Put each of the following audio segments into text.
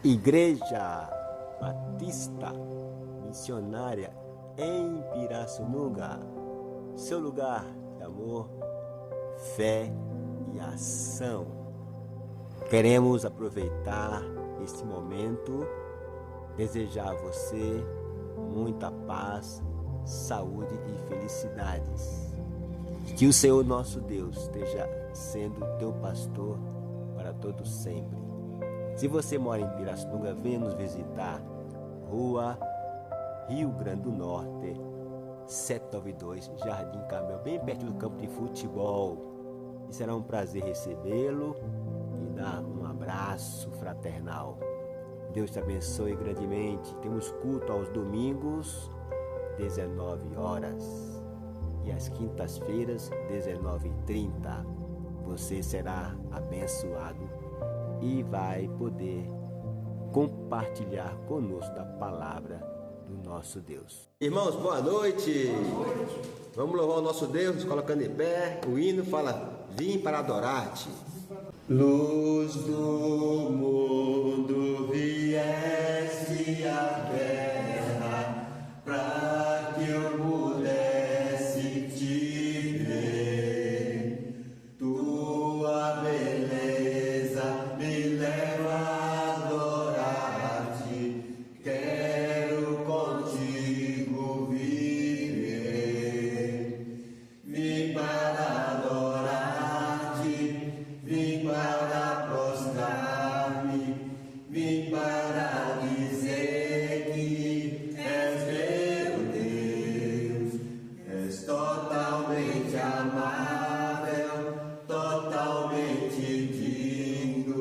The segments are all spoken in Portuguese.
Igreja Batista Missionária em Pirassununga, seu lugar de amor, fé e ação. Queremos aproveitar este momento, desejar a você muita paz, saúde e felicidades. Que o Senhor nosso Deus esteja sendo teu pastor para todo sempre. Se você mora em Pirassununga, venha nos visitar. Rua Rio Grande do Norte, 792, Jardim Carmel, bem perto do campo de futebol. E será um prazer recebê-lo e dar um abraço fraternal. Deus te abençoe grandemente. Temos culto aos domingos, 19 horas. E às quintas-feiras, 19h30. Você será abençoado e vai poder compartilhar conosco da palavra do nosso Deus. Irmãos, boa noite. Vamos louvar o nosso Deus, colocando em pé. O hino fala: vim para adorar-te. Luz do mundo, vieste à terra para que eu pudesse te ver. Tua beleza me leva a adorar-te. Quero contigo viver. Vim para adorar-te, vim para prostrar-me, vim para dizer que és meu Deus. És totalmente amável, totalmente digno,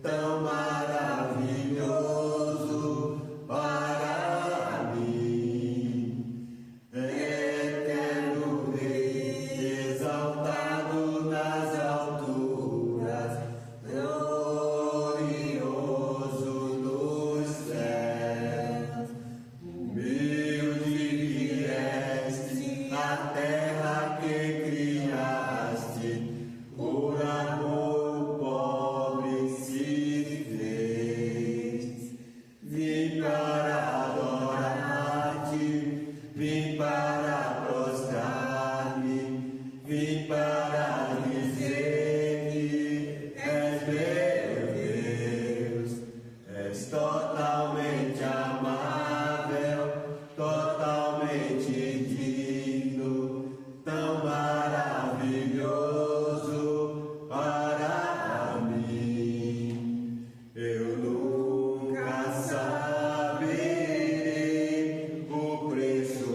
tão maravilhoso para mim. Eterno Rei, exaltado nas alturas, glorioso nos céus. Humilde que és, a terra que criaste, por amor pobre se fez. Vim para adorar-te, vim para prostrar-me, vim para dizer que és meu Deus. És totalmente amável, totalmente digno, tão maravilhoso para mim. Eu nunca saberei o preço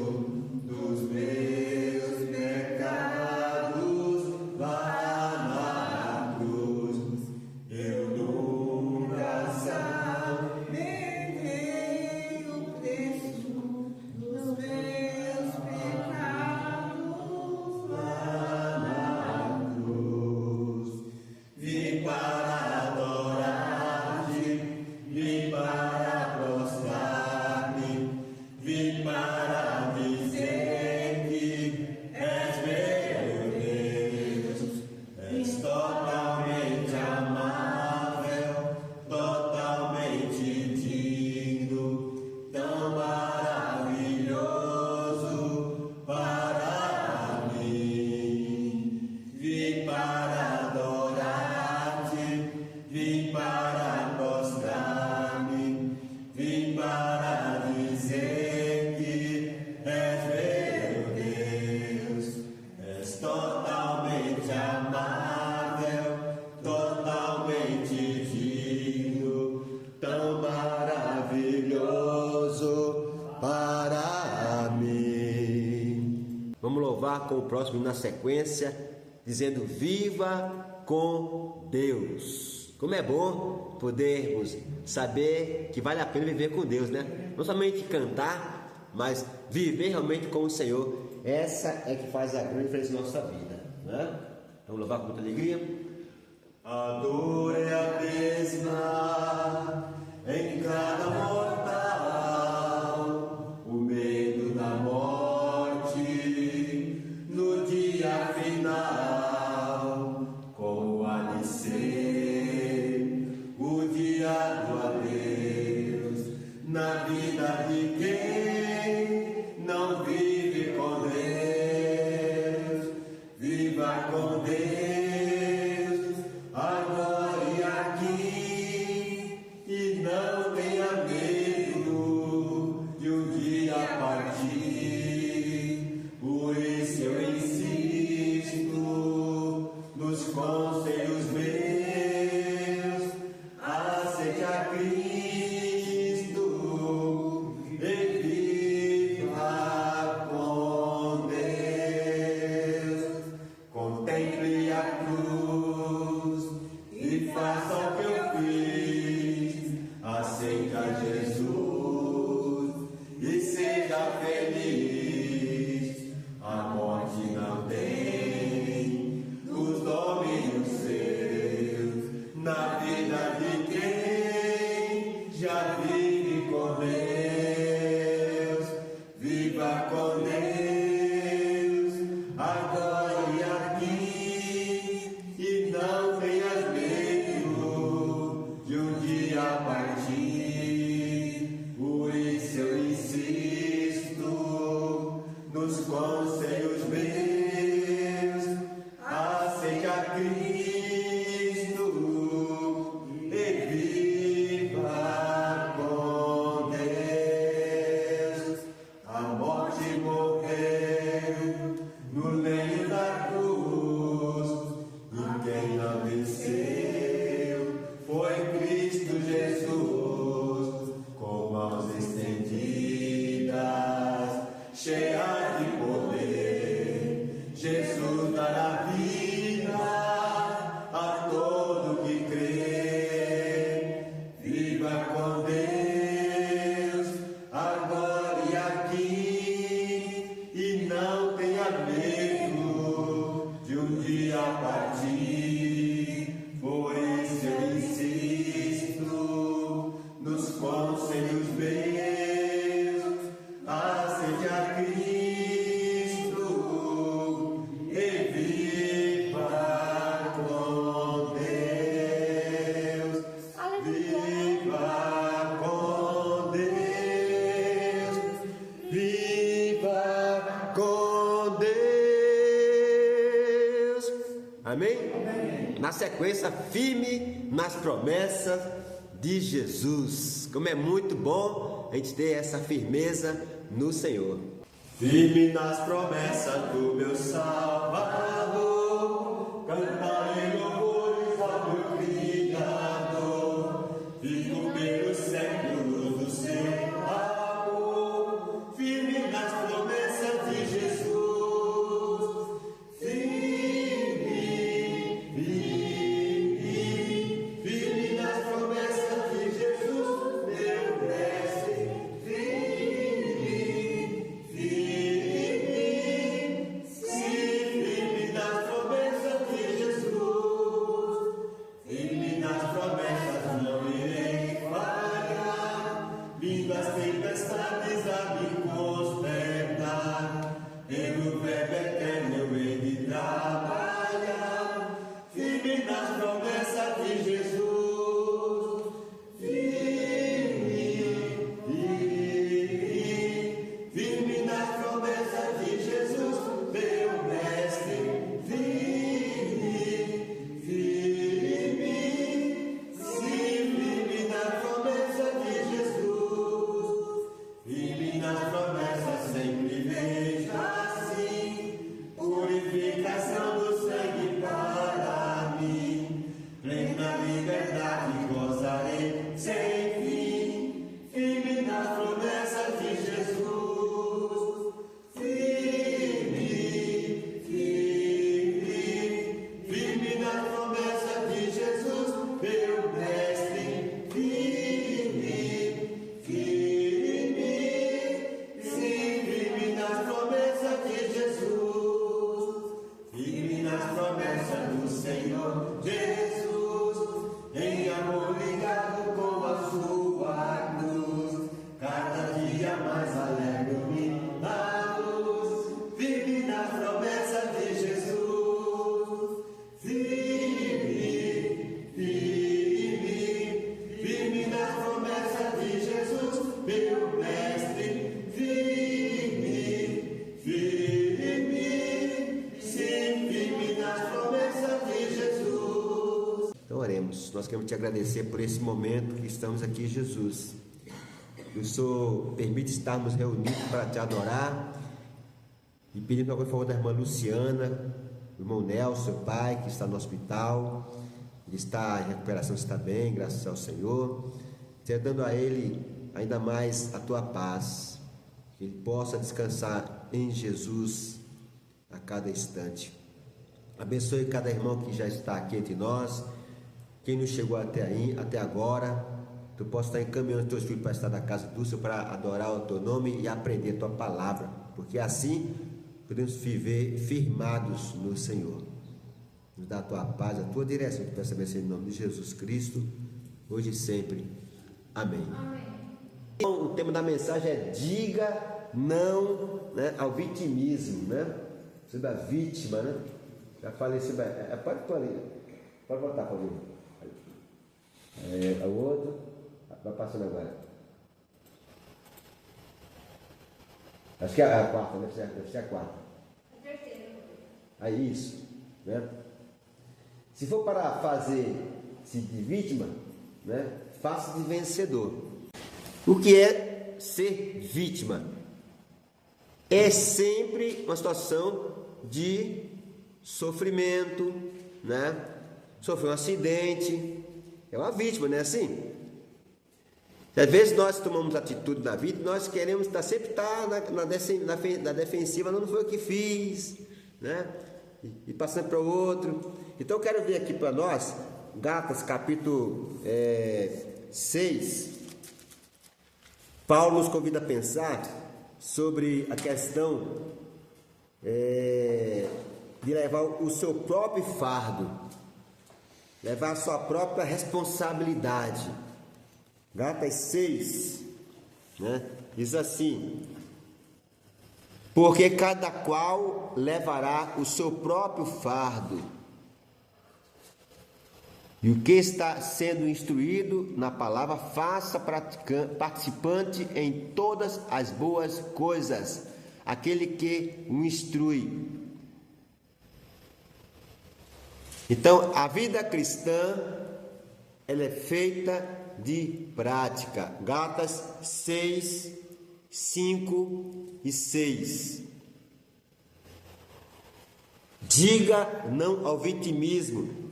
dos meus pecados lá na cruz. Eu nunca saberei o preço dos meus pecados lá na cruz. Vim para adorar-te, vim para prostrar-me, vim para dizer que és meu Deus. És totalmente amável, totalmente digno, tão maravilhoso para mim. Vim para adorar-te, vim para prostrar-me, vim para dizer que és meu Deus. És totalmente amável, totalmente digno, tão maravilhoso para mim. Vamos louvar com o próximo na sequência, dizendo: viva com Deus. Como é bom podermos saber que vale a pena viver com Deus, né? Não somente cantar, mas viver realmente com o Senhor. Essa é que faz a grande diferença na nossa vida, né? Vamos louvar com muita alegria. A dor é a mesma em cada mortal, o medo da morte no dia final, com o alicerce, o dia do adeus. na vida de quem não vive com Deus. Viva com Deus, agora e aqui, e não tenha medo de um dia partir. Por isso eu insisto nos conselhos meus, aceite a Cristo e viva com Deus. Contemple a cruz e faça o que eu fiz. Aceite a Jesus e seja feliz. A morte não tem os domínios seus na vida de quem já vive com Deus. Viva com Deus, agora e aqui, e não tenhas medo de um dia partir. Por isso eu insisto nos conselhos meus, aceite a Cristo e viva com Deus. A morte morreu no leito da cruz, e quem a venceu foi Cristo Jesus, com mãos estendidas, cheia de poder. Jesus dará vida a todo que crê. Viva com Deus, agora e aqui, e não tenha medo de um dia partir. Por isso eu insisto nos conselhos meus, aceite a Cristo e viva com Deus. Viva com Deus. Viva com Deus. Amém? Na sequência, firme nas promessas de Jesus. Como é muito bom a gente ter essa firmeza no Senhor. Firme nas promessas do meu Salvador, cantarei louvores ao meu Criador. Fico pelos séculos do seu amor, firme nas promessas de Jesus. Firme nas promessas de Jesus, meu mestre. Firme nas promessas de Jesus. Firme nas promessas, não irei falhar. queremos te agradecer por esse momento que estamos aqui, Jesus. Que o Senhor permite estarmos reunidos para te adorar. E pedimos por favor da irmã Luciana, do irmão Nelson, seu pai, que está no hospital. Ele está em recuperação, está bem, graças ao Senhor. Seja dando a ele ainda mais a tua paz, que ele possa descansar em Jesus a cada instante. Abençoe cada irmão que já está aqui entre nós, quem não chegou até agora. Tu possa estar encaminhando os teus filhos para estar na casa do Senhor, para adorar o teu nome e aprender a tua palavra, porque assim podemos viver firmados no Senhor. Nos dá a tua paz, a tua direção, que peço a bênção em nome de Jesus Cristo, hoje e sempre. Amém. Amém. Então, o tema da mensagem é diga não, né, ao vitimismo, né? Sobre a vítima, né? Já falei sobre pode botar para mim. O outro vai passando agora. Acho que é a quarta, deve ser a quarta. A terceira. Aí isso, né? Se for para fazer-se de vítima, né, faça de vencedor. O que é ser vítima? É sempre uma situação de sofrimento, né? Sofreu um acidente, é uma vítima, não é assim? Às vezes nós tomamos atitude na vida, nós queremos sempre estar na defensiva, não foi o que fiz, né? E passando para o outro. Então eu quero ver aqui para nós, Gálatas capítulo 6, Paulo nos convida a pensar sobre a questão de levar o seu próprio fardo, levar a sua própria responsabilidade. Gálatas 6, né, diz assim: porque cada qual levará o seu próprio fardo, e o que está sendo instruído na palavra, faça participante em todas as boas coisas, aquele que o instrui. Então, a vida cristã, ela é feita de prática. Gálatas 6, 5 e 6. Diga não ao vitimismo.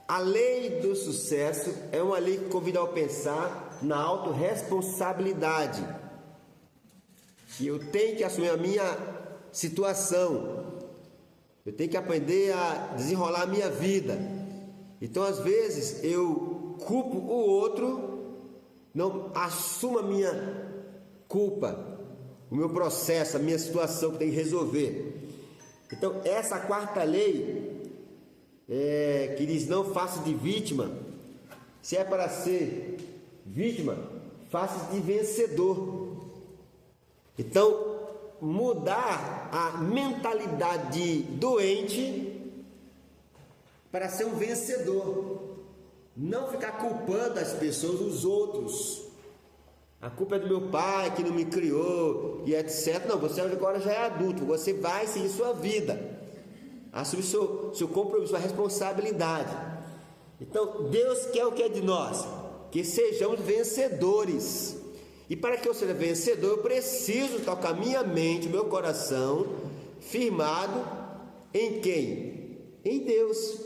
A lei do sucesso é uma lei que convida a pensar na autorresponsabilidade. Que eu tenho que assumir a minha situação. Eu tenho que aprender a desenrolar a minha vida. Então, às vezes, eu culpo o outro, não assumo a minha culpa, o meu processo, a minha situação que eu tenho que resolver. Então, essa quarta lei, que diz não faça de vítima, se é para ser vítima, faça de vencedor. Então, mudar a mentalidade doente para ser um vencedor. Não ficar culpando as pessoas, os outros. A culpa é do meu pai que não me criou e etc. Não, você agora já é adulto, você vai seguir sua vida. Assumir seu compromisso, sua responsabilidade. Então, Deus quer o que é de nós? Que sejamos vencedores. E para que eu seja vencedor, eu preciso estar com a minha mente, o meu coração, firmado em quem? Em Deus,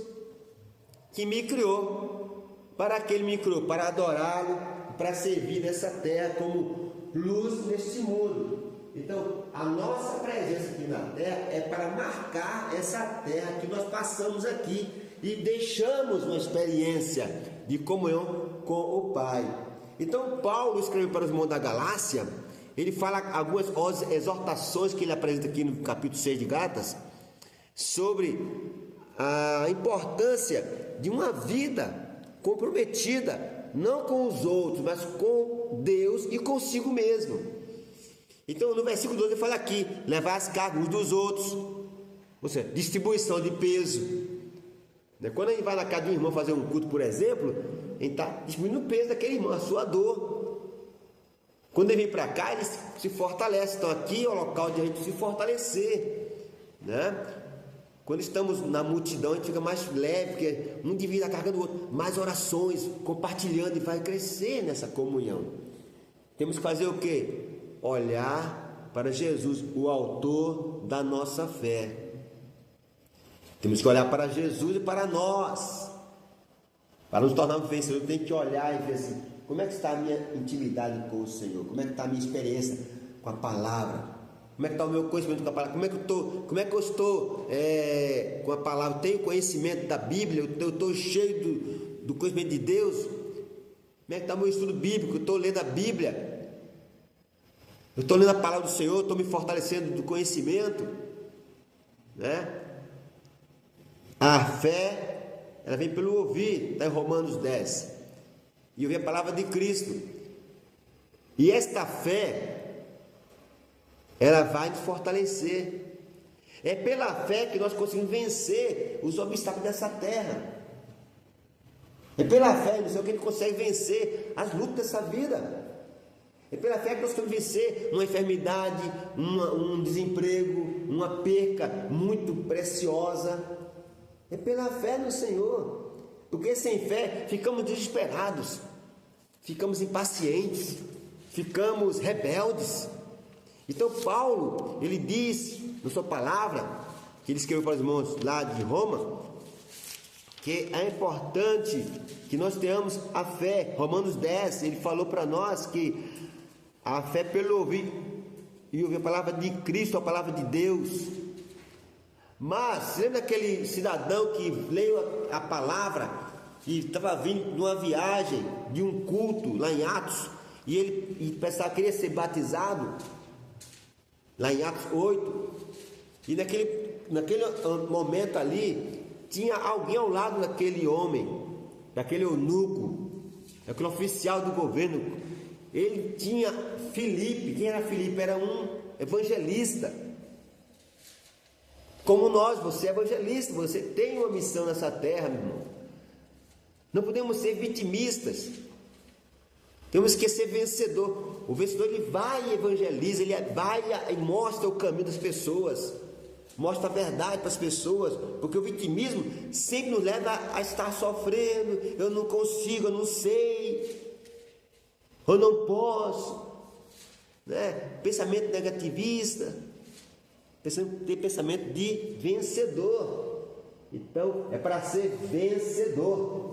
que me criou. Para que Ele me criou? Para adorá-lo, para servir nessa terra como luz neste mundo. Então, a nossa presença aqui na terra é para marcar essa terra que nós passamos aqui e deixamos uma experiência de comunhão com o Pai. Então, Paulo escreveu para os irmãos da Galácia, ele fala algumas exortações que ele apresenta aqui no capítulo 6 de Gálatas, sobre a importância de uma vida comprometida, não com os outros, mas com Deus e consigo mesmo. Então, no versículo 12 ele fala aqui, levar as cargas uns dos outros, ou seja, distribuição de peso. Quando a gente vai na casa de um irmão fazer um culto, por exemplo, a gente está distribuindo o peso daquele irmão, a sua dor. Quando ele vem para cá, ele se fortalece. Então aqui é o local de a gente se fortalecer, né? Quando estamos na multidão, a gente fica mais leve, porque um divide a carga do outro. Mais orações, compartilhando, e vai crescer nessa comunhão. Temos que fazer o quê? Olhar para Jesus, o autor da nossa fé. Temos que olhar para Jesus e para nós. Para nos tornarmos vencedores, tem que olhar e ver assim, como é que está a minha intimidade com o Senhor? Como é que está a minha experiência com a palavra? Como é que está o meu conhecimento com a palavra? Como é que eu estou com a palavra? Tenho conhecimento da Bíblia? Eu estou cheio do conhecimento de Deus? Como é que está o meu estudo bíblico? Eu estou lendo a Bíblia? Eu estou lendo a palavra do Senhor? Estou me fortalecendo do conhecimento? Né? A fé, ela vem pelo ouvir, está em Romanos 10. E ouvir a palavra de Cristo. E esta fé, ela vai nos fortalecer. É pela fé que nós conseguimos vencer os obstáculos dessa terra. É pela fé, não sei o que a gente consegue vencer as lutas dessa vida. É pela fé que nós conseguimos vencer uma enfermidade, um desemprego, uma perca muito preciosa. É pela fé no Senhor. Porque sem fé ficamos desesperados, ficamos impacientes, ficamos rebeldes. Então Paulo, ele diz na sua palavra, que ele escreveu para os irmãos lá de Roma, que é importante que nós tenhamos a fé. Romanos 10, ele falou para nós que a fé pelo ouvir, e ouvir a palavra de Cristo, a palavra de Deus. Mas, lembra daquele cidadão que leu a palavra, que estava vindo de uma viagem, de um culto lá em Atos, e ele pensava que queria ser batizado, lá em Atos 8, e naquele momento ali, tinha alguém ao lado daquele homem, daquele eunuco, daquele oficial do governo. Ele tinha Filipe. Quem era Filipe? Era um evangelista. Como nós, você é evangelista, você tem uma missão nessa terra, meu irmão. Não podemos ser vitimistas. Temos que ser vencedor. O vencedor, ele vai e evangeliza, ele vai e mostra o caminho das pessoas, mostra a verdade para as pessoas, porque o vitimismo sempre nos leva a estar sofrendo. Eu não consigo, eu não sei, eu não posso, né? Pensamento negativista, ter pensamento de vencedor. Então é para ser vencedor.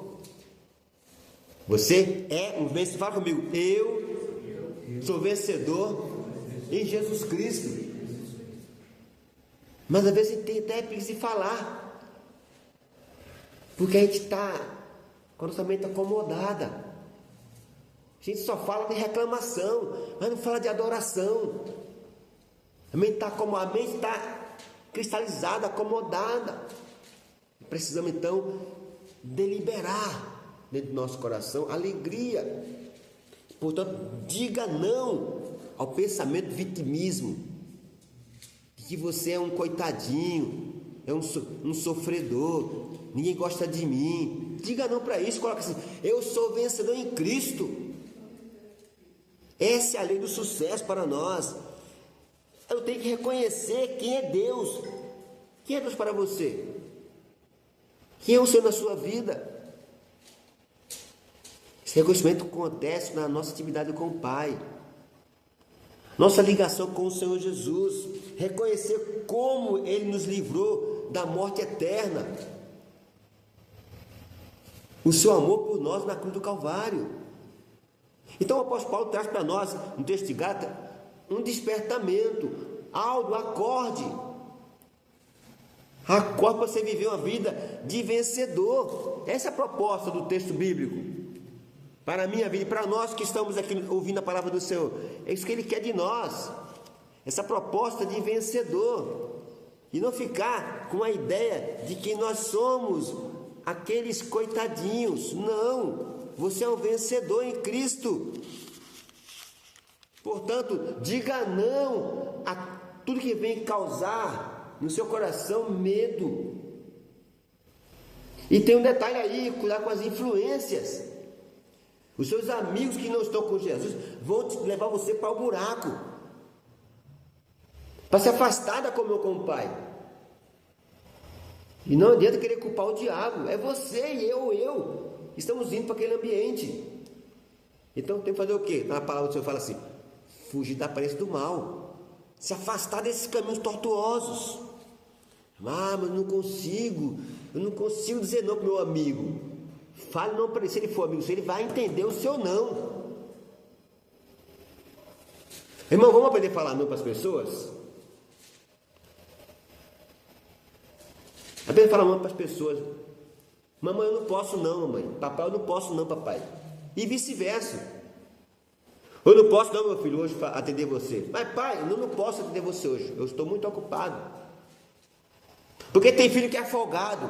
Você é um vencedor. Fala comigo, eu sou vencedor em Jesus Cristo. Mas às vezes a gente tem até preguiça de falar, porque a gente está com a nossa mente acomodada. A gente só fala de reclamação, mas não fala de adoração. A mente está cristalizada, acomodada. Precisamos então deliberar dentro do nosso coração alegria. Portanto, diga não ao pensamento de vitimismo, de que você é um coitadinho, é um sofredor, ninguém gosta de mim. Diga não para isso, coloca assim: eu sou vencedor em Cristo. Essa é a lei do sucesso para nós. Eu tenho que reconhecer quem é Deus. Quem é Deus para você? Quem é o Senhor na sua vida? Esse reconhecimento acontece na nossa intimidade com o Pai, nossa ligação com o Senhor Jesus, reconhecer como Ele nos livrou da morte eterna, o seu amor por nós na cruz do Calvário. Então o apóstolo Paulo traz para nós, no texto de Gálatas, um despertamento, algo, acorde para você viver uma vida de vencedor. Essa é a proposta do texto bíblico para a minha vida e para nós que estamos aqui ouvindo a palavra do Senhor. É isso que Ele quer de nós, essa proposta de vencedor, e não ficar com a ideia de que nós somos aqueles coitadinhos. Não, você é um vencedor em Cristo. Portanto, diga não a tudo que vem causar no seu coração medo. E tem um detalhe aí: cuidar com as influências. Os seus amigos que não estão com Jesus vão levar você para o buraco, para se afastar da comunhão com o Pai. E não adianta querer culpar o diabo. É você e eu. Estamos indo para aquele ambiente. Então tem que fazer o quê? Na palavra do Senhor fala assim: fugir da aparência do mal. Se afastar desses caminhos tortuosos. Ah, mas eu não consigo dizer não para o meu amigo. Fale não para ele, se ele for amigo, se ele vai entender o seu não. Irmão, vamos aprender a falar não para as pessoas? Aprender a falar não para as pessoas. Mamãe, eu não posso não, mamãe. Papai, eu não posso não, papai. E vice-versa. Eu não posso não, meu filho, hoje atender você. Mas pai, eu não posso atender você hoje. Eu estou muito ocupado. Porque tem filho que é folgado.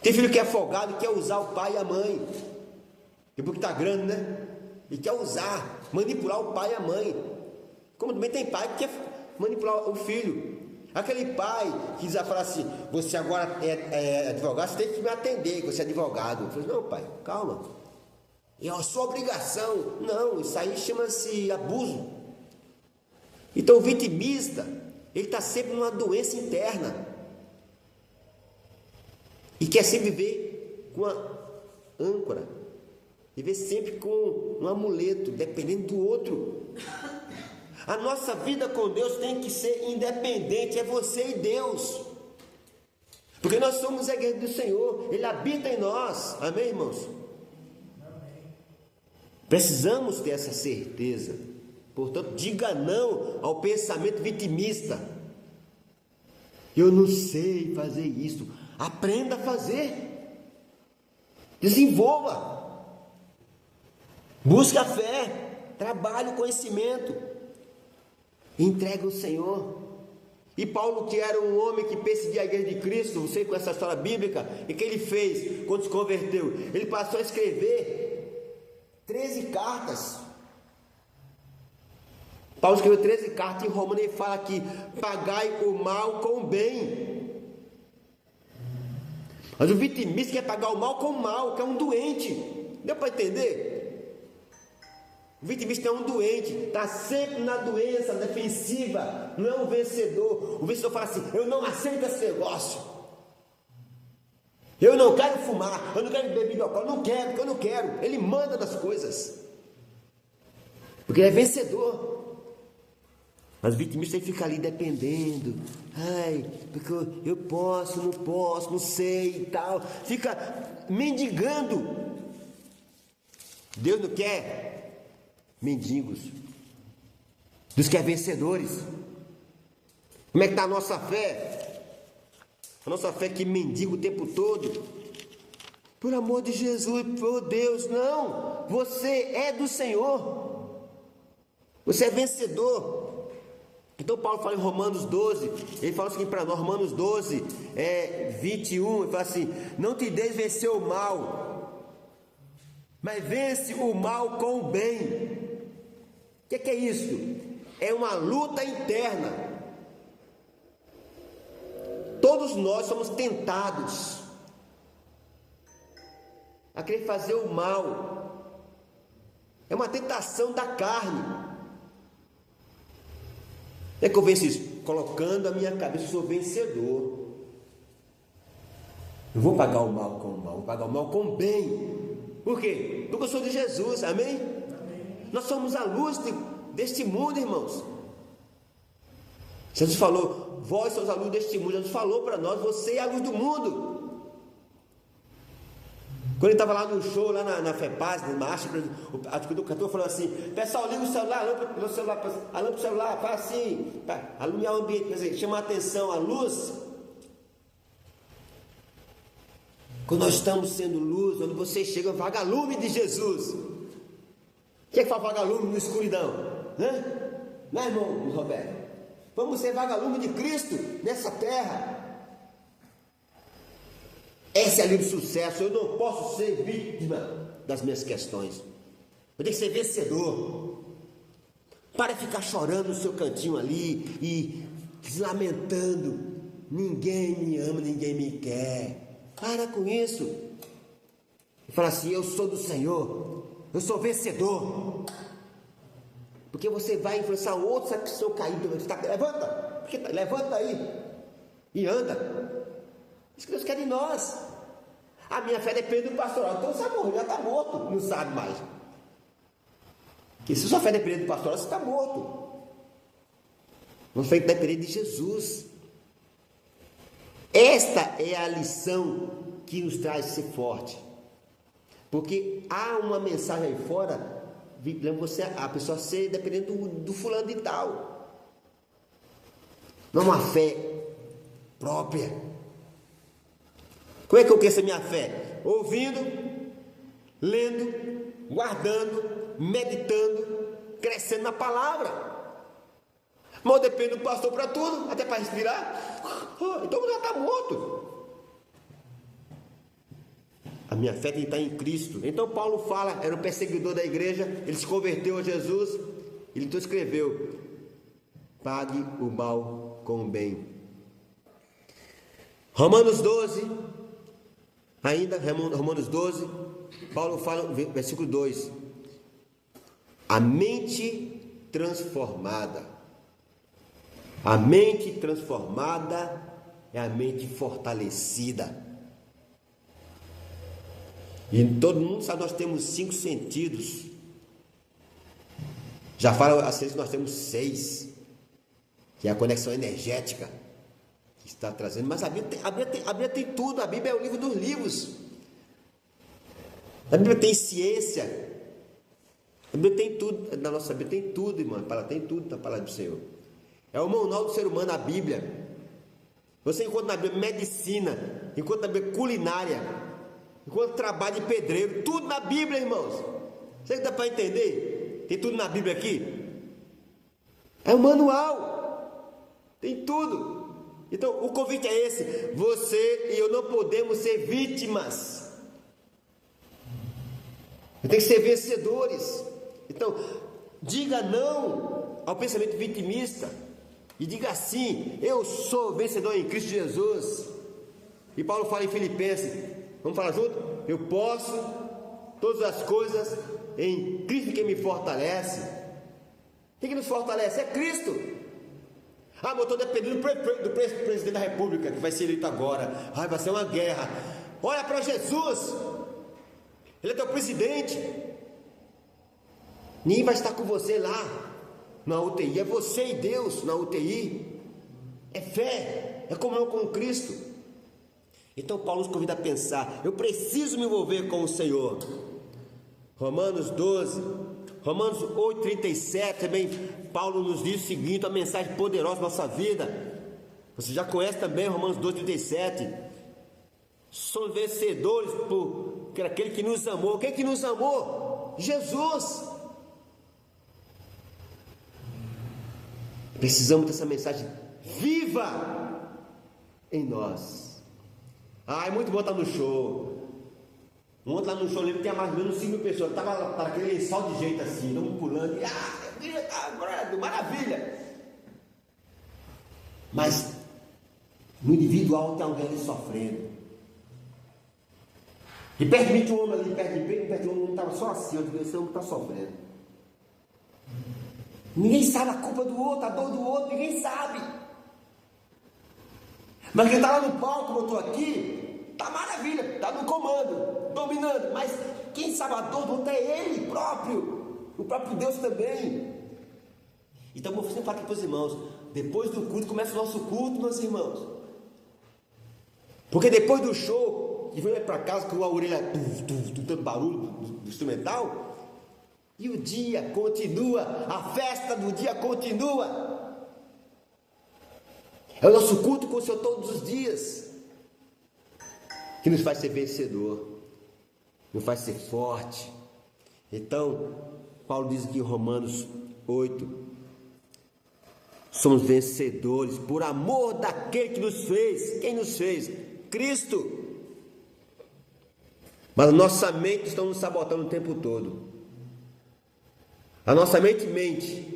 Tem filho que é folgado e quer usar o pai e a mãe. E porque está grande, né? E quer usar, manipular o pai e a mãe. Como também tem pai que quer manipular o filho. Aquele pai que diz assim: você agora é advogado, você tem que me atender, que você é advogado. Eu falei: não, pai, calma. É a sua obrigação. Não, isso aí chama-se abuso. Então o vitimista, ele está sempre numa doença interna. E quer sempre viver com a âncora. Viver sempre com um amuleto, dependendo do outro. A nossa vida com Deus tem que ser independente, é você e Deus. Porque nós somos a igreja do Senhor, Ele habita em nós. Amém, irmãos? Amém. Precisamos ter essa certeza. Portanto, diga não ao pensamento vitimista. Eu não sei fazer isso. Aprenda a fazer. Desenvolva. Busque a fé. Trabalhe o conhecimento. Entregue ao Senhor. E Paulo, que era um homem que perseguia a igreja de Cristo, você com essa história bíblica, e que ele fez quando se converteu? Ele passou a escrever 13 cartas. Paulo escreveu 13 cartas em Romanos, e ele fala aqui: pagai o mal com o bem. Mas o vitimista quer pagar o mal com o mal, que é um doente. Deu para entender? O vitimista é um doente, está sempre na doença defensiva, não é um vencedor. O vencedor fala assim: eu não aceito esse negócio, eu não quero fumar, eu não quero beber bebida alcoólica, não quero, porque eu não quero. Ele manda das coisas, porque ele é vencedor. Mas o vitimista fica ali dependendo. Ai, porque eu posso, não posso, não sei e tal. Fica mendigando. Deus não quer mendigos. Deus quer vencedores. Como é que está a nossa fé? A nossa fé que mendiga o tempo todo. Por amor de Jesus, oh Deus, não. Você é do Senhor. Você é vencedor. Então Paulo fala em Romanos 12, ele fala assim para nós, Romanos 12, 21, ele fala assim: não te deixes vencer o mal, mas vence o mal com o bem. O que é isso? É uma luta interna. Todos nós somos tentados a querer fazer o mal. É uma tentação da carne. É que eu venço isso? Colocando a minha cabeça, eu sou vencedor. Eu vou pagar o mal com o mal, vou pagar o mal com o bem. Por quê? Porque eu sou de Jesus, amém? Amém. Nós somos a luz deste mundo, irmãos. Jesus falou: vós sois a luz deste mundo. Jesus falou para nós: você é a luz do mundo. Quando ele estava lá no show, lá na FEPAS, na marcha, o cantor falou assim: pessoal, liga o celular, a lâmpada do celular, faz assim, para alumiar o ambiente, quer dizer, chamar a atenção, a luz. Quando nós estamos sendo luz, quando vocês chegam, vagalume de Jesus. O que é que fala vagalume na escuridão? Não é, irmão Roberto? Vamos ser vagalume de Cristo nessa terra. Essa é a livre sucesso. Eu não posso ser vítima das minhas questões. Eu tenho que ser vencedor. Para de ficar chorando no seu cantinho ali e se lamentando. Ninguém me ama, ninguém me quer. Para com isso. E fala assim: eu sou do Senhor. Eu sou vencedor. Porque você vai influenciar outros que estão caídos. Levanta. Levanta aí. e anda. Isso que Deus quer de nós. A minha fé depende do pastoral. Então você morreu, já está morto, não sabe mais. Porque se sua fé depender do pastoral, você está morto. Nossa fé depende de Jesus. Esta é a lição que nos traz ser forte. Porque há uma mensagem aí fora, lembra você, a pessoa ser dependendo do fulano de tal. Não é uma fé própria. Como é que eu cresço a minha fé? Ouvindo, lendo, guardando, meditando, crescendo na palavra. Mas depende do pastor para tudo, até para respirar. Então já está morto. A minha fé tem que estar em Cristo. Então Paulo fala, era um perseguidor da igreja, ele se converteu a Jesus, ele então escreveu: pague o mal com o bem. Romanos 12, ainda, Romanos 12, Paulo fala, versículo 2: a mente transformada. A mente transformada é a mente fortalecida. E todo mundo sabe, nós temos 5 sentidos. Já fala a ciência que nós temos 6, que é a conexão energética que está trazendo. Mas a Bíblia tem tudo. A Bíblia é o livro dos livros. A Bíblia tem ciência. A Bíblia tem tudo. Na nossa Bíblia tem tudo, irmão. Tem tudo na palavra do Senhor. É o manual do ser humano, a Bíblia. Você encontra na Bíblia medicina, encontra na Bíblia culinária, encontra trabalho de pedreiro, tudo na Bíblia, irmãos. Será que dá para entender? Tem tudo na Bíblia aqui? É o manual. Tem tudo. Então o convite é esse: você e eu não podemos ser vítimas. Tem que ser vencedores. Então, diga não ao pensamento vitimista. E diga assim: eu sou vencedor em Cristo Jesus. E Paulo fala em Filipenses, vamos falar junto? Eu posso todas as coisas em Cristo que me fortalece. Quem que nos fortalece? É Cristo. Ah, mas eu estou dependendo do presidente da República, que vai ser eleito agora. Ah, vai ser uma guerra. Olha para Jesus. Ele é teu presidente. Ninguém vai estar com você lá na UTI, é você e Deus na UTI. É fé, é comunhão com Cristo. Então Paulo nos convida a pensar: eu preciso me envolver com o Senhor. Romanos 12, Romanos 8, 37 também, Paulo nos diz o seguinte, uma mensagem poderosa na nossa vida. Você já conhece também Romanos 12, 37. Somos vencedores por aquele que nos amou. Quem que nos amou? Jesus. Precisamos dessa mensagem viva em nós. Ah, é muito bom estar no show. Ontem lá no show, lembro que tinha mais ou menos 5.000 pessoas. Estava aquele sol de jeito assim, todo mundo pulando. E, maravilha. Mas no individual tem alguém ali sofrendo. E perto de mim tinha um homem ali, perto de um homem estava só assim. Eu digo: esse homem está sofrendo. Ninguém sabe a culpa do outro, a dor do outro, ninguém sabe. Mas quem está lá no palco, como eu estou aqui, está maravilha, está no comando, dominando. Mas quem sabe a dor do outro é ele próprio, o próprio Deus também. Então eu vou sempre falar aqui para os irmãos: depois do culto começa o nosso culto, meus irmãos. Porque depois do show, e vem para casa com a orelha tanto barulho do instrumental, e o dia continua, a festa do dia continua. É o nosso culto com o Senhor todos os dias que nos faz ser vencedor, nos faz ser forte. Então, Paulo diz aqui em Romanos 8: somos vencedores por amor daquele que nos fez. Quem nos fez? Cristo. Mas a nossa mente está nos sabotando o tempo todo. A nossa mente mente.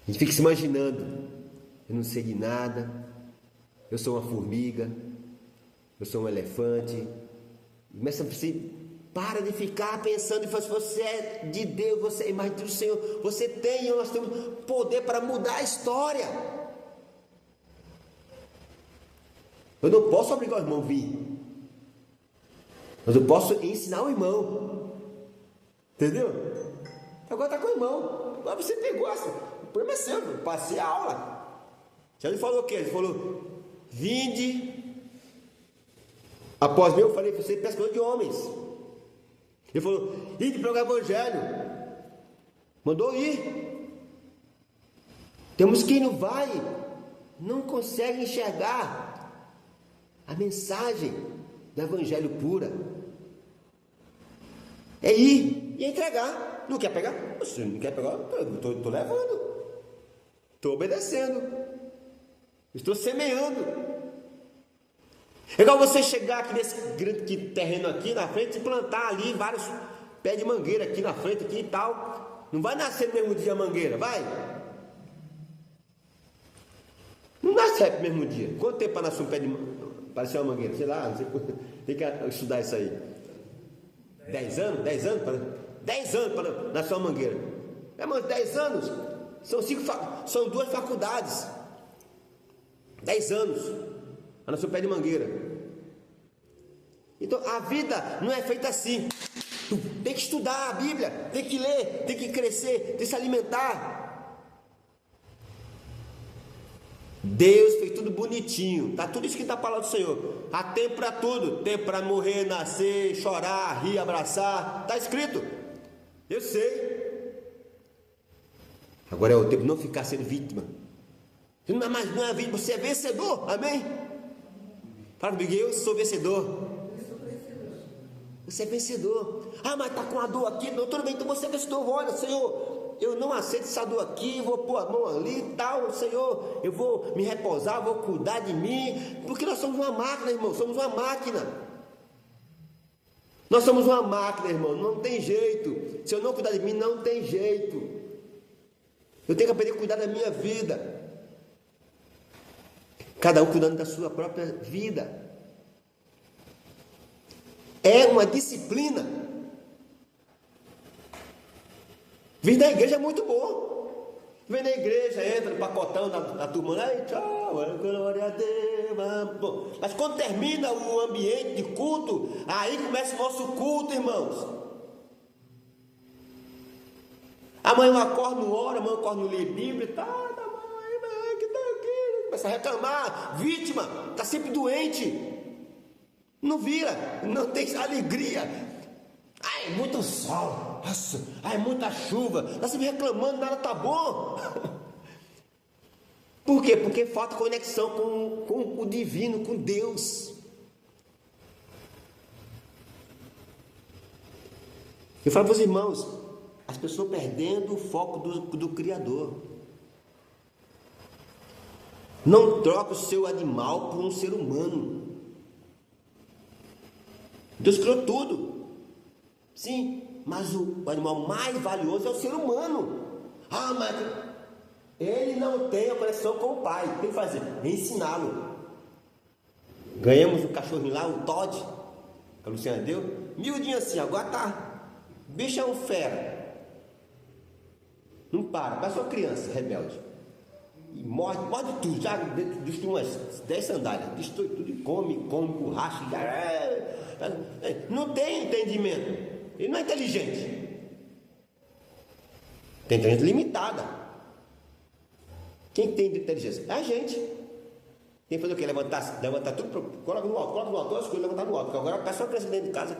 A gente fica se imaginando: eu não sei de nada, eu sou uma formiga, eu sou um elefante. Começa a se para de ficar pensando se você é de Deus, você é imagem do Senhor. Você tem, nós temos poder para mudar a história. Eu não posso obrigar o irmão a vir. Mas eu posso ensinar o irmão. Entendeu? Agora está com o irmão. Agora você pegou essa. O problema é seu. Eu passei a aula. Jesus falou o quê? Ele falou: vinde após mim. Eu falei: você é pescador de homens. Ele falou: ide pregar o evangelho. Mandou ir. Temos quem não vai, não consegue enxergar a mensagem do evangelho pura. É ir e entregar. Não quer pegar? Você não quer pegar? Estou levando. Estou obedecendo. Estou semeando. É igual você chegar aqui nesse grande terreno aqui na frente e plantar ali vários pés de mangueira aqui na frente aqui e tal. Não vai nascer no mesmo dia a mangueira, vai? Não nasce no mesmo dia. Quanto tempo para nascer um pé de parecer uma mangueira? Sei lá, tem que estudar isso aí. 10 anos? 10 anos para 10 anos para nascer uma mangueira. É, mas 10 anos são 2 faculdades. 10 anos para nascer um pé de mangueira. Então a vida não é feita assim. Tem que estudar a Bíblia, tem que ler, tem que crescer, tem que se alimentar. Deus fez tudo bonitinho, tá tudo isso que está a palavra do Senhor. Há tempo para tudo, tempo para morrer, nascer, chorar, rir, abraçar, está escrito. Eu sei. Agora é o tempo de não ficar sendo vítima. Você não é mais não é vítima, você é vencedor, amém? Fala comigo, eu sou vencedor. Você é vencedor. Ah, mas está com a dor aqui. Não, tudo bem, então você é vencedor. Olha, Senhor, eu não aceito essa dor aqui. Vou pôr a mão ali e tal. Senhor, eu vou me repousar, vou cuidar de mim. Porque nós somos uma máquina, irmão. Somos uma máquina. Nós somos uma máquina, irmão. Não tem jeito. Se eu não cuidar de mim, não tem jeito. Eu tenho que aprender a cuidar da minha vida. Cada um cuidando da sua própria vida. É uma disciplina. Vir na igreja é muito bom. Vem na igreja, entra no pacotão da turma, aí tchau, glória a Deus. Bom, mas quando termina o ambiente de culto, aí começa o nosso culto, irmãos. Amanhã eu acordo, não ora, amanhã eu acordo, não lê Bíblia, tá, mãe, que tá aqui. Começa a reclamar, vítima, está sempre doente. Não vira, não tem alegria. Ai, muito sol. Nossa, ai, muita chuva. Nós estamos reclamando, nada está bom. Por quê? Porque falta conexão com o divino, com Deus. Eu falo para os irmãos, as pessoas perdendo o foco do Criador. Não troque o seu animal por um ser humano. Deus criou tudo. Sim, mas o animal mais valioso é o ser humano. Ah, mas ele não tem a conexão com o pai. Tem que fazer? Ensiná-lo. Ganhamos o cachorrinho lá, o Todd, que a Luciana deu. Miudinho assim, agora tá. Bicho é um fera. Não para, parece uma criança rebelde. E morde tudo. Já destruiu umas 10 sandálias. Destrói tudo, come, borracha. Não tem entendimento. Ele não é inteligente. Tem inteligência limitada. Quem tem inteligência? É a gente. Tem que fazer o quê? Levantar tudo, coloca no alto, as coisas levantar no alto. Porque agora está só crescendo dentro de casa.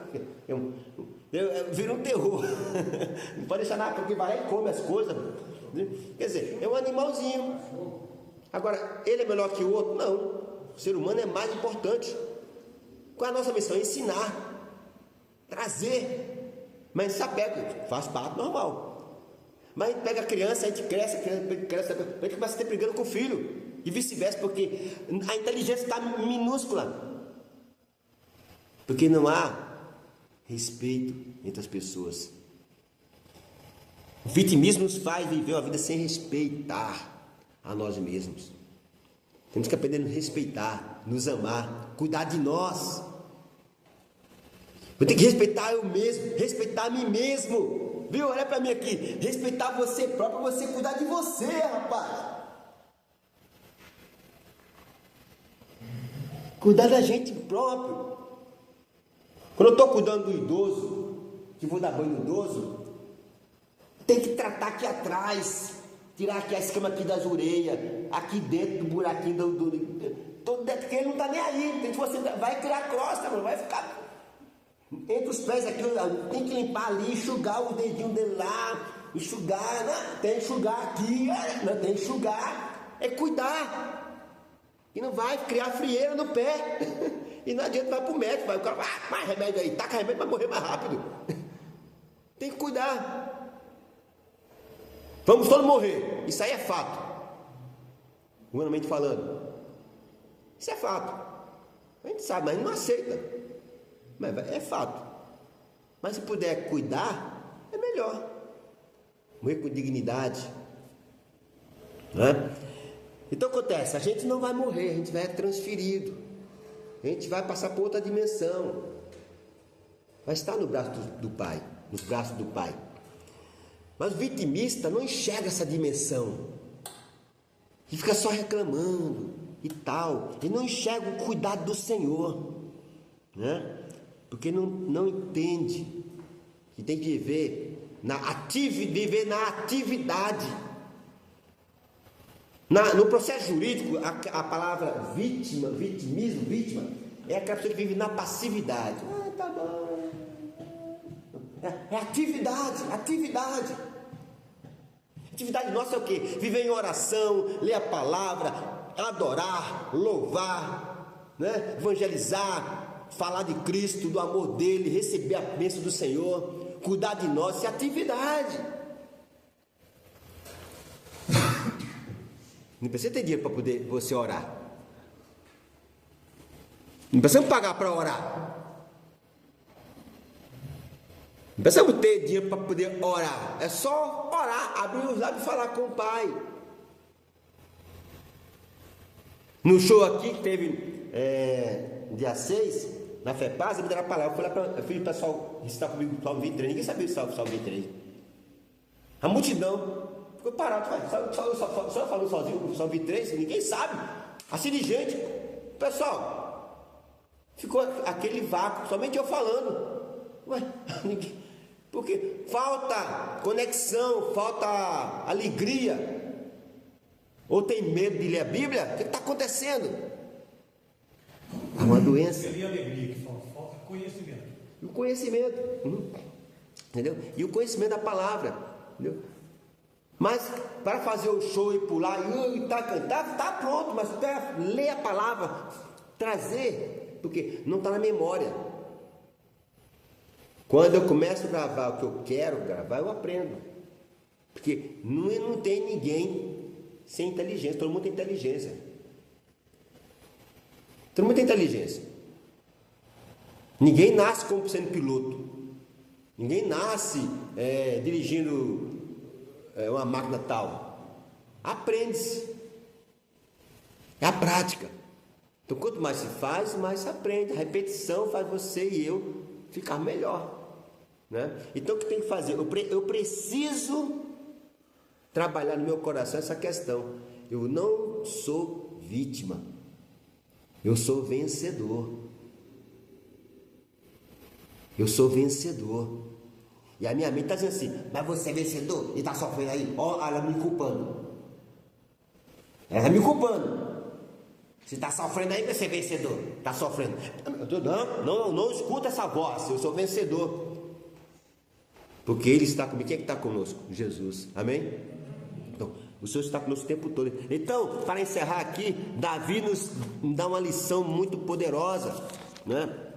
Vira um terror. Não pode deixar nada, porque vai e come as coisas. Quer dizer, é um animalzinho. Agora, ele é melhor que o outro? Não. O ser humano é mais importante. Qual é a nossa missão? Ensinar, trazer. Mas se apega, faz parte normal. Mas a gente pega a criança, a gente cresce, a gente começa a ter brigando com o filho. E vice-versa, porque a inteligência está minúscula. Porque não há respeito entre as pessoas. O vitimismo nos faz viver uma vida sem respeitar a nós mesmos. Temos que aprender a nos respeitar, nos amar, cuidar de nós. Eu tenho que respeitar eu mesmo, respeitar a mim mesmo. Viu? Olha para mim aqui. Respeitar você próprio, você cuidar de você, rapaz. Cuidar da gente próprio. Quando eu estou cuidando do idoso, que vou dar banho no idoso, tem que tratar aqui atrás, tirar aqui a escama aqui das orelhas, aqui dentro do buraquinho todo dentro, porque ele não está nem aí. Você vai criar crosta, mano, vai ficar entre os pés aqui, tem que limpar ali, enxugar o dedinho dele lá, enxugar, né? Tem que enxugar aqui, né? Tem que enxugar, é cuidar. E não vai criar frieira no pé. E não adianta, vai pro médico, vai o cara, mais remédio aí, taca remédio para morrer mais rápido. Tem que cuidar. Vamos todos morrer. Isso aí é fato. Humanamente falando. Isso é fato. A gente sabe, mas não aceita. Mas é fato. Mas se puder cuidar, é melhor. Morrer com dignidade. Né? Então acontece, a gente não vai morrer, a gente vai ser transferido. A gente vai passar por outra dimensão. Vai estar no braço do Pai, nos braços do Pai. Mas o vitimista não enxerga essa dimensão. E fica só reclamando e tal. Ele não enxerga o cuidado do Senhor. Né? Porque não entende que tem que viver na atividade. No processo jurídico, a palavra vítima, vitimismo, vítima, é aquela pessoa que vive na passividade. Tá bom. É atividade. Atividade nossa é o quê? Viver em oração, ler a palavra, adorar, louvar, né? Evangelizar, falar de Cristo, do amor dele, receber a bênção do Senhor, cuidar de nós, isso é atividade. Não precisa ter dinheiro para poder você orar. Não precisa pagar para orar. Não precisa ter dinheiro para poder orar. É só orar, abrir os lábios e falar com o Pai. No show aqui que teve dia 6, na FEPAS, me deram a palavra. Eu fui para o pessoal recitar comigo o Salmo 23. Ninguém sabia o Salmo 23. A multidão ficou parado, só falou sozinho o Salmo 23, ninguém sabe. Assim de gente, pessoal, ficou aquele vácuo, somente eu falando. Ué, porque falta conexão, falta alegria. Ou tem medo de ler a Bíblia? O que está acontecendo? É uma doença. Seria alegria que falta conhecimento. O conhecimento, entendeu? E o conhecimento da palavra, entendeu? Mas para fazer o show e pular e cantar, está pronto, mas para ler a palavra, trazer, porque não está na memória. Quando eu começo a gravar o que eu quero gravar, eu aprendo. Porque não tem ninguém sem inteligência, todo mundo tem inteligência. Todo mundo tem inteligência. Ninguém nasce como sendo piloto. Ninguém nasce dirigindo uma máquina tal. Aprende-se. É a prática. Então, quanto mais se faz, mais se aprende. A repetição faz você e eu ficar melhor. Né? Então, o que tem que fazer? Eu preciso trabalhar no meu coração essa questão. Eu não sou vítima. Eu sou vencedor. Eu sou vencedor. E a minha mente está dizendo assim, mas você é vencedor e está sofrendo aí? Ó, ela me culpando. Ela me culpando. Você está sofrendo aí, você é vencedor. Está sofrendo. Não escuta essa voz. Eu sou vencedor. Porque Ele está comigo. Quem é que está conosco? Jesus. Amém? Então, o Senhor está conosco o tempo todo. Então, para encerrar aqui, Davi nos dá uma lição muito poderosa, né?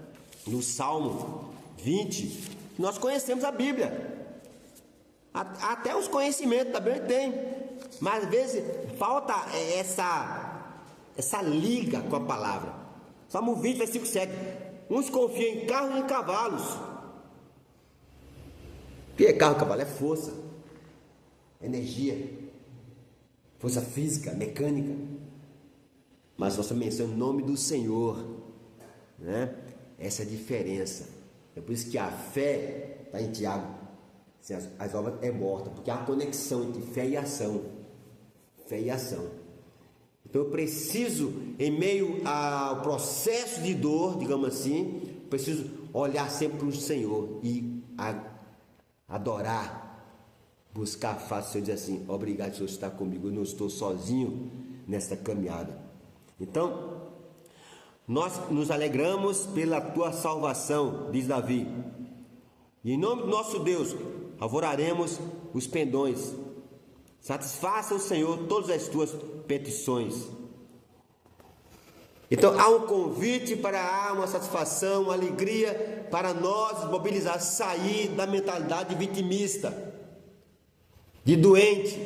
No Salmo 20. Nós conhecemos a Bíblia. Até os conhecimentos da Bíblia tem. Mas às vezes falta essa liga com a palavra. Salmo 20, versículo 7. Uns confiam em carros e em cavalos. O que é carro e cavalo? É força, energia, força física, mecânica. Mas nós mencionamos o nome do Senhor, né? Essa é a diferença. É por isso que a fé está em Tiago. As obras é morta, porque há conexão entre fé e ação. Fé e ação. Então eu preciso, em meio ao processo de dor, digamos assim, preciso olhar sempre para o Senhor e adorar, buscar a face do Senhor e dizer assim: obrigado, Senhor, está comigo, eu não estou sozinho nesta caminhada. Então, nós nos alegramos pela tua salvação, diz Davi, e em nome do nosso Deus, alvoraremos os pendões. Satisfaça o Senhor todas as tuas petições. Então há um convite para uma satisfação, uma alegria para nós mobilizar, sair da mentalidade vitimista, de doente,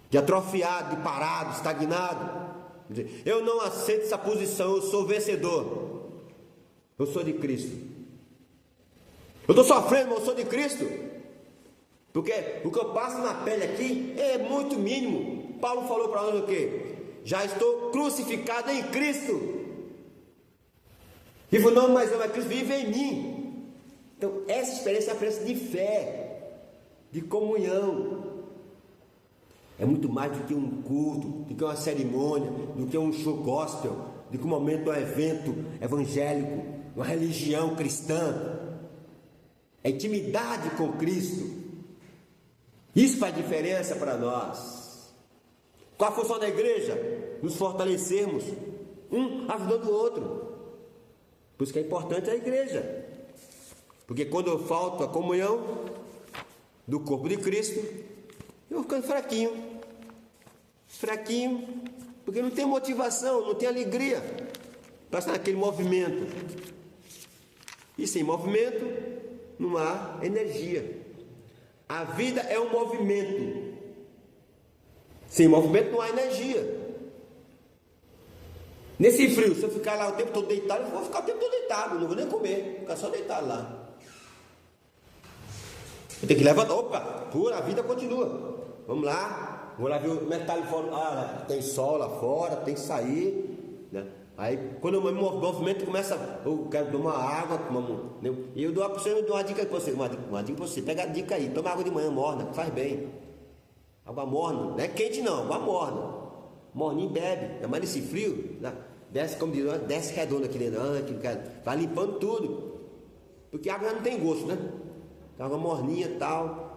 de atrofiado, de parado, estagnado. Eu não aceito essa posição, eu sou vencedor, eu sou de Cristo. Eu estou sofrendo, mas eu sou de Cristo, porque o que eu passo na pele aqui é muito mínimo. Paulo falou para nós o quê? Já estou crucificado em Cristo, vivo não mais eu, mas Cristo vive em mim. Então essa experiência é a experiência de fé, de comunhão. É muito mais do que um culto, do que uma cerimônia, do que um show gospel, do que um momento, um evento evangélico, uma religião cristã. É intimidade com Cristo. Isso faz diferença para nós. Qual a função da igreja? Nos fortalecermos, um ajudando o outro. Por isso que é importante a igreja. Porque quando eu falto a comunhão do corpo de Cristo, eu vou ficando fraquinho, porque não tem motivação, não tem alegria para estar naquele movimento. E sem movimento não há energia. A vida é um movimento. Sem movimento não há energia. Nesse frio, se eu ficar lá o tempo todo deitado, eu vou ficar o tempo todo deitado, não vou nem comer, vou ficar só deitado lá. Eu tenho que levantar, a vida continua. Vamos lá, vou lá ver como é que está ali fora. Tem sol lá fora, tem que sair, né? Aí quando eu me movimento, começa, eu quero tomar água, e eu dou uma dica para você, uma dica para você, pega a dica aí, toma água de manhã morna, faz bem. Água morna, não é quente não, água morna. Morninho bebe, ainda mais nesse frio, né? Desce, como diz, desce redondo aqui dentro, vai limpando tudo, porque a água já não tem gosto, né? Água morninha e tal.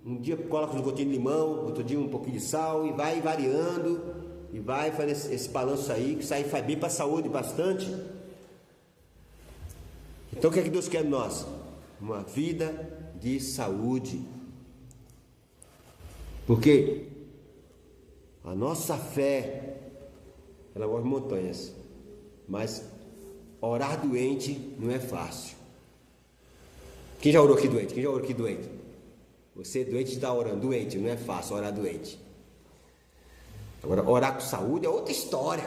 Um dia coloca uns gotinhos de limão, outro dia um pouquinho de sal, e vai variando, e vai fazendo esse balanço aí, que isso aí faz bem para a saúde bastante. Então o que é que Deus quer de nós? Uma vida de saúde. Porque a nossa fé, ela move montanhas, mas orar doente não é fácil. Quem já orou aqui doente? Você doente está orando doente, não é fácil orar doente. Agora, orar com saúde é outra história.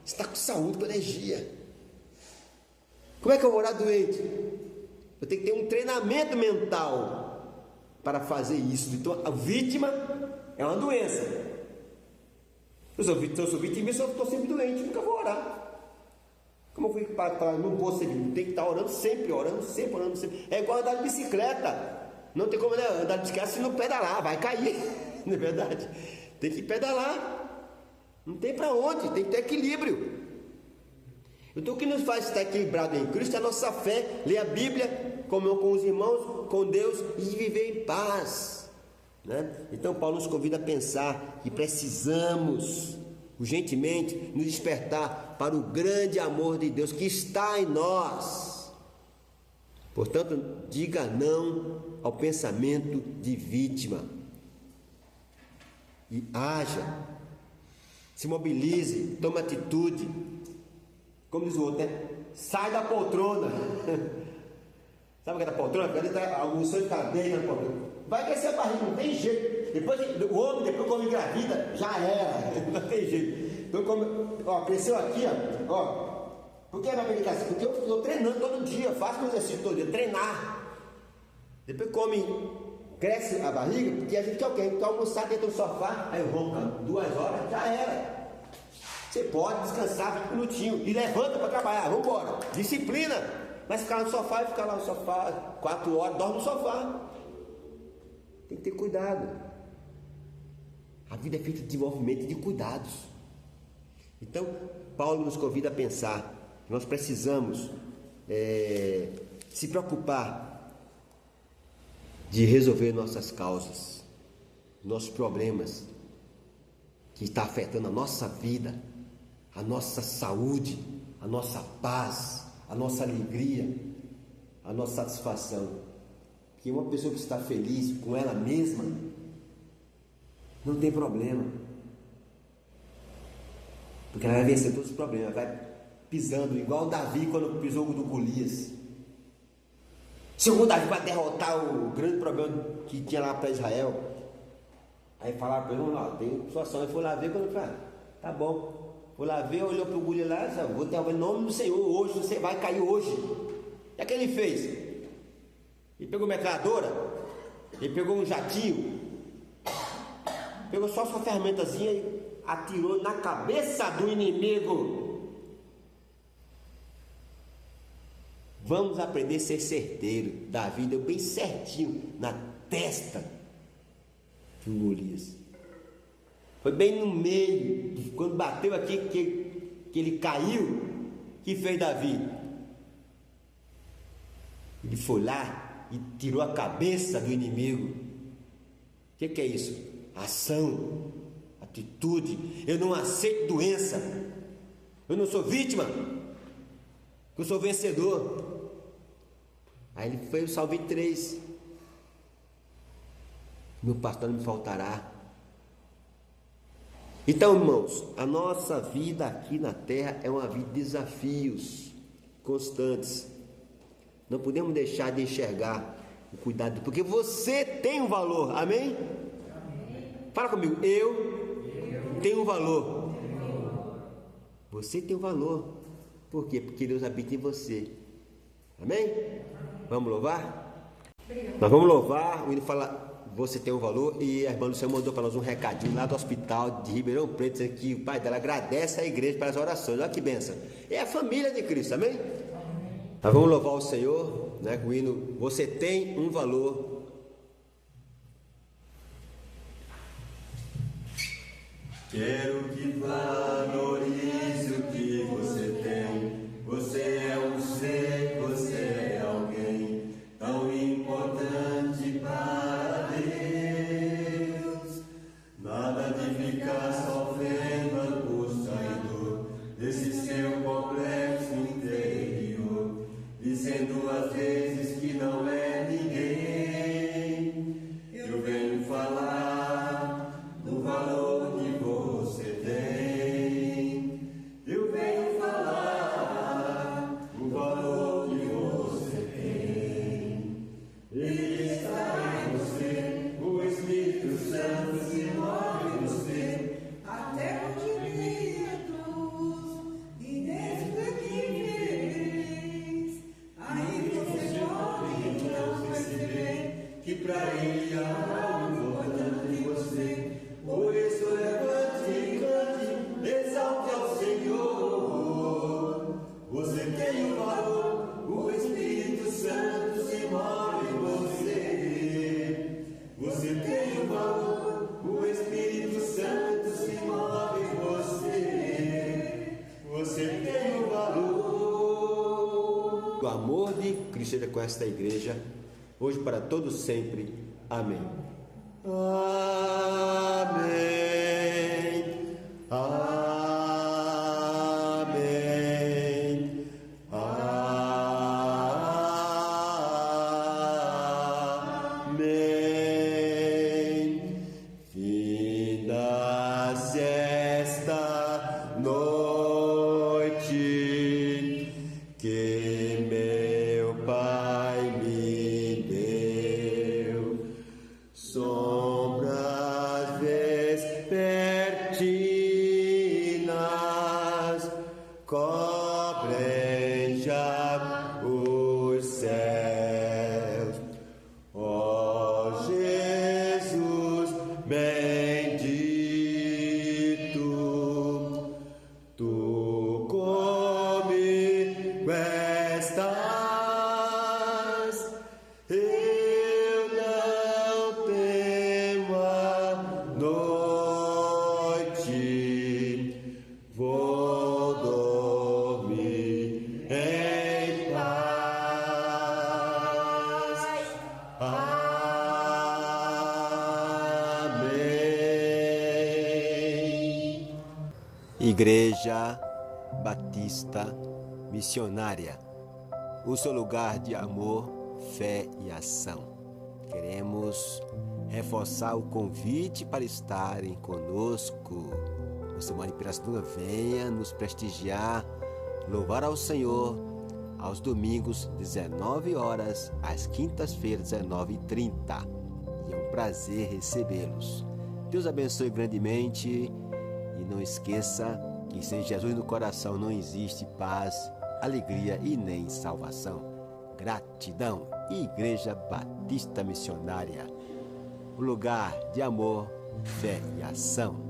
Você está com saúde, com energia. Como é que eu vou orar doente? Eu tenho que ter um treinamento mental para fazer isso. Então, a vítima é uma doença. Se eu sou vítima, eu estou sempre doente, nunca vou orar. Como eu fui para não vou ser vítima? Tem que estar orando sempre. É igual andar de bicicleta. Não tem como andar de bicicleta se não pedalar, vai cair. Não é verdade? Tem que pedalar. Não tem para onde, tem que ter equilíbrio. Então o que nos faz estar equilibrado em Cristo é a nossa fé, ler a Bíblia, comunhão com os irmãos, com Deus e viver em paz, né? Então Paulo nos convida a pensar que precisamos urgentemente nos despertar para o grande amor de Deus que está em nós. Portanto, diga não ao pensamento de vítima e haja, se mobilize, tome atitude. Como diz o outro, né? Sai da poltrona. Sabe o que é da poltrona? Porque ele está almoçando de cadeia na poltrona. Vai crescer a barriga, não tem jeito. O homem, depois quando engravida, já era. Não tem jeito. Então, cresceu aqui, ó. Por que vai brincar assim? Porque eu estou treinando todo dia, faço meu exercício todo dia, treinar. Depois cresce a barriga, porque a gente quer o quê? Quer almoçar dentro do sofá, aí ronca 2 horas, já era. Você pode descansar 20 minutinhos e levanta para trabalhar, vamos embora. Disciplina, mas ficar no sofá e ficar lá no sofá 4 horas, dorme no sofá. Tem que ter cuidado. A vida é feita de desenvolvimento e de cuidados. Então, Paulo nos convida a pensar que nós precisamos se preocupar de resolver nossas causas, nossos problemas que estão afetando a nossa vida, a nossa saúde, a nossa paz, a nossa alegria, a nossa satisfação. Porque uma pessoa que está feliz com ela mesma não tem problema, porque ela vai vencer todos os problemas, vai pisando igual o Davi quando pisou do Golias. Chegou o Davi para derrotar o grande problema que tinha lá para Israel. Aí falaram para ele: não, tem situação. Ele foi lá ver, quando ele falou: tá bom. Foi lá ver, olhou para o Golias lá e disse: vou derrubar em nome do Senhor hoje, você vai cair hoje. E o que ele fez? Ele pegou uma metralhadora, ele pegou um jatinho, pegou só sua ferramentazinha e atirou na cabeça do inimigo. Vamos aprender a ser certeiro. Davi deu bem certinho na testa do Golias. Foi bem no meio. Quando bateu aqui, que ele caiu, que fez Davi? Ele foi lá e tirou a cabeça do inimigo. O que é isso? Ação, atitude. Eu não aceito doença. Eu não sou vítima. Eu sou vencedor. Aí ele foi o Salmo 23. Meu pastor não me faltará. Então, irmãos, a nossa vida aqui na terra é uma vida de desafios constantes. Não podemos deixar de enxergar o cuidado, porque você tem um valor, amém? Fala comigo: eu tenho um valor. Você tem um valor. Por quê? Porque Deus habita em você. Amém? Vamos louvar? Nós vamos louvar. O hino fala: você tem um valor. E a irmã Luciana mandou para nós um recadinho lá do hospital de Ribeirão Preto, dizendo que o pai dela agradece a igreja pelas orações. Olha que bênção. É a família de Cristo, amém? Nós vamos louvar o Senhor, né, com o hino Você Tem um Valor. Quero que valorize o que você tem. Você é um ser, você é alguém tão importante para Deus. Nada de ficar sofrendo angústia e dor desse seu complexo interior, dizendo às vezes que não é ninguém. Eu venho falar do valor que você tem. Eu venho falar do valor que você tem. Ele está em você, o Espírito Santo se move em você. Até movimentos inexplicáveis. Aí você pode então perceber Que pra ele há algo importante em você. Por isso levante e cante, exalte ao Senhor. Você tem um valor, o Espírito Santo se move em você. Você tem um valor, o Espírito Santo se move em você. Você tem um valor. O amor de Cristo seja com esta igreja, hoje para todos sempre. Amém. Amém. Amém. Amém. Finda-se esta noite que meu Pai me deu. Sombras vespertinas Igreja Batista Missionária, o seu lugar de amor, fé e ação. Queremos reforçar o convite para estarem conosco. Você mora em Pirassununga, venha nos prestigiar, louvar ao Senhor aos domingos, 19 horas, às quintas-feiras, 19h30. E é um prazer recebê-los. Deus abençoe grandemente. E não esqueça que sem Jesus no coração não existe paz, alegria e nem salvação. Gratidão, Igreja Batista Missionária, o lugar de amor, fé e ação.